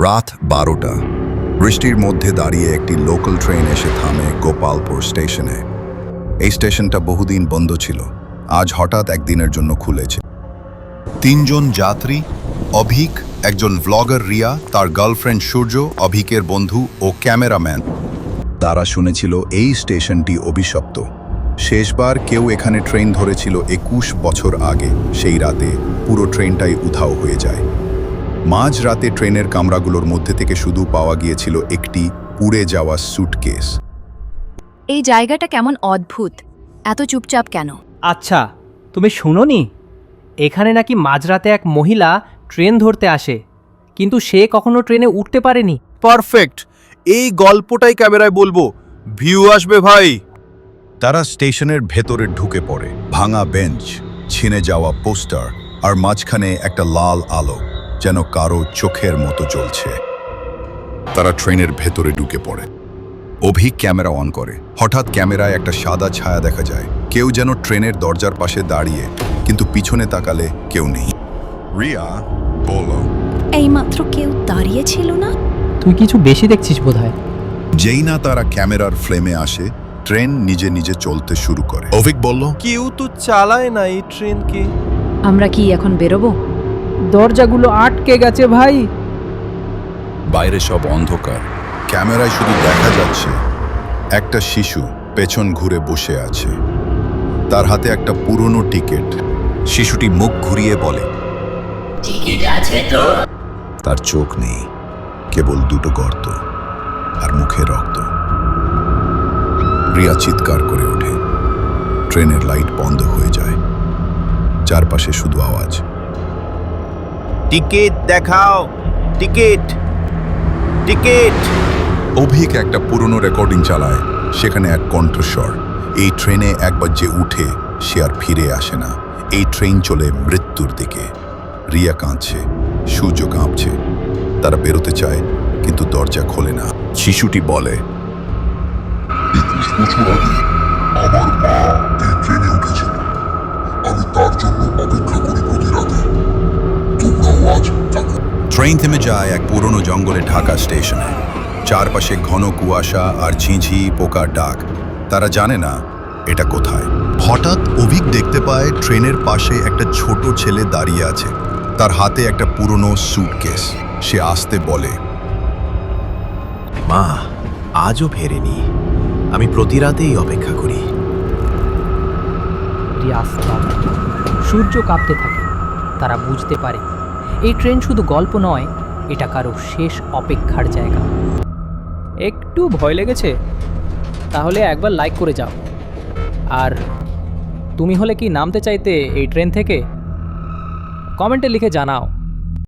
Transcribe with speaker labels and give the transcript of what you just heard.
Speaker 1: রাত 12টা। বৃষ্টির মধ্যে দাঁড়িয়ে একটি লোকাল ট্রেন এসে থামে গোপালপুর স্টেশনে। এই স্টেশনটা বহুদিন বন্ধ ছিল, আজ হঠাৎ একদিনের জন্য খুলেছে। 3 জন যাত্রী, অভিক, একজন ভ্লগার রিয়া, তার গার্লফ্রেন্ড সূর্য, অভিকের বন্ধু ও ক্যামেরাম্যান। তারা শুনেছিল এই স্টেশনটি অভিশপ্ত। শেষবার কেউ এখানে ট্রেন ধরেছিল 21 বছর আগে। সেই রাতে পুরো ট্রেনটাই উধাও হয়ে যায়। মাঝ রাতে ট্রেনের কামরাগুলোর মধ্যে থেকে শুধু পাওয়া গিয়েছিল একটি পুড়ে যাওয়া স্যুটকেস।
Speaker 2: এই জায়গাটা কেমন অদ্ভুত, এত চুপচাপ কেন?
Speaker 3: আচ্ছা, তুমি শুনোনি? এখানে নাকি মাঝরাতে এক মহিলা ট্রেন ধরতে আসে, কিন্তু সে কখনো ট্রেনে উঠতে পারেনি।
Speaker 4: পারফেক্ট, এই গল্পটাই ক্যামেরায় বলবো, ভিউ আসবে ভাই।
Speaker 1: তারা স্টেশনের ভেতরে ঢুকে পড়ে। ভাঙা বেঞ্চ, ছিনে যাওয়া পোস্টার, আর মাঝখানে একটা লাল আলো, যেন কারো চোখের মতো জ্বলছে। তারা ট্রেনের ভেতরে ঢুকে পড়ে। অভিক ক্যামেরা অন করে। হঠাৎ ক্যামেরায় একটা সাদা ছায়া দেখা যায়। কেউ যেন ট্রেনের দরজার পাশে দাঁড়িয়ে, কিন্তু পিছনে তাকালে কেউ নেই। রিয়া বলো,
Speaker 2: এইমাত্র কেউ দাঁড়িয়ে ছিল না?
Speaker 3: তুই কিছু বেশি দেখছিস বোধহয়।
Speaker 1: যেই না তারা ক্যামেরার ফ্রেমে আসে, ট্রেন নিজে নিজে চলতে শুরু করে। অভিক বলল,
Speaker 4: কেউ তো চালায় না এই ট্রেনকে।
Speaker 2: আমরা কি এখন বেরোবো?
Speaker 3: দরজাগুলো আটকে গেছে ভাই।
Speaker 1: বাইরে সব অন্ধকার। ক্যামেরায় শুধু দেখা যাচ্ছে একটা শিশু পেছন ঘুরে বসে আছে। তার হাতে একটা পুরনো টিকিট। শিশুটি মুখ ঘুরিয়ে বলে,
Speaker 5: টিকিট আছে তো?
Speaker 1: তার চোখ নেই, কেবল দুটো গর্ত আর মুখে রক্ত। রিয়া চিৎকার করে ওঠে। ট্রেনের লাইট বন্ধ হয়ে যায়। চারপাশে শুধু আওয়াজ।
Speaker 4: টিকিট দেখাও, টিকিট, টিকিট।
Speaker 1: অভিক একটা পুরনো রেকর্ডিং চালায়। সেখানে এক কণ্ঠস্বর, এই ট্রেনে একবার যে উঠে সে আর ফিরে আসে না। এই ট্রেন চলে মৃত্যুর দিকে। রিয়া কাঁদছে, সূর্য কাঁপছে। তারা বেরোতে চায়, কিন্তু দরজা খোলে না। শিশুটি বলে,
Speaker 6: 21 বছর আগে আমার মা এই ট্রেনে উঠেছিল। আমি তার জন্য অপেক্ষা করি প্রতি রাতে। তোমরাও আজ থাকো।
Speaker 1: ট্রেন থেমে যায় এক পুরনো জঙ্গলে ঢাকা স্টেশনে। চারপাশে ঘন কুয়াশা আর ঝিঁঝি পোকার ডাক। তারা জানে না এটা কোথায়। হঠাৎ অভিক দেখতে পায় ট্রেনের পাশে একটা ছোট ছেলে দাঁড়িয়ে আছে। তার হাতে একটা পুরনো স্যুটকেস। সে আস্তে বলে,
Speaker 4: মা আজও ফেরেনি। আমি প্রতি রাতেই অপেক্ষা করি।
Speaker 3: সূর্য কাঁপতে থাকে। তারা বুঝতে পারে এই ট্রেন শুধু গল্প নয়, এটা কারো শেষ অপেক্ষার জায়গা। একটু ভয় লেগেছে? তাহলে একবার লাইক করে যাও। আর তুমি হলে কি নামতে চাইতে এই ট্রেন থেকে? কমেন্টে লিখে জানাও।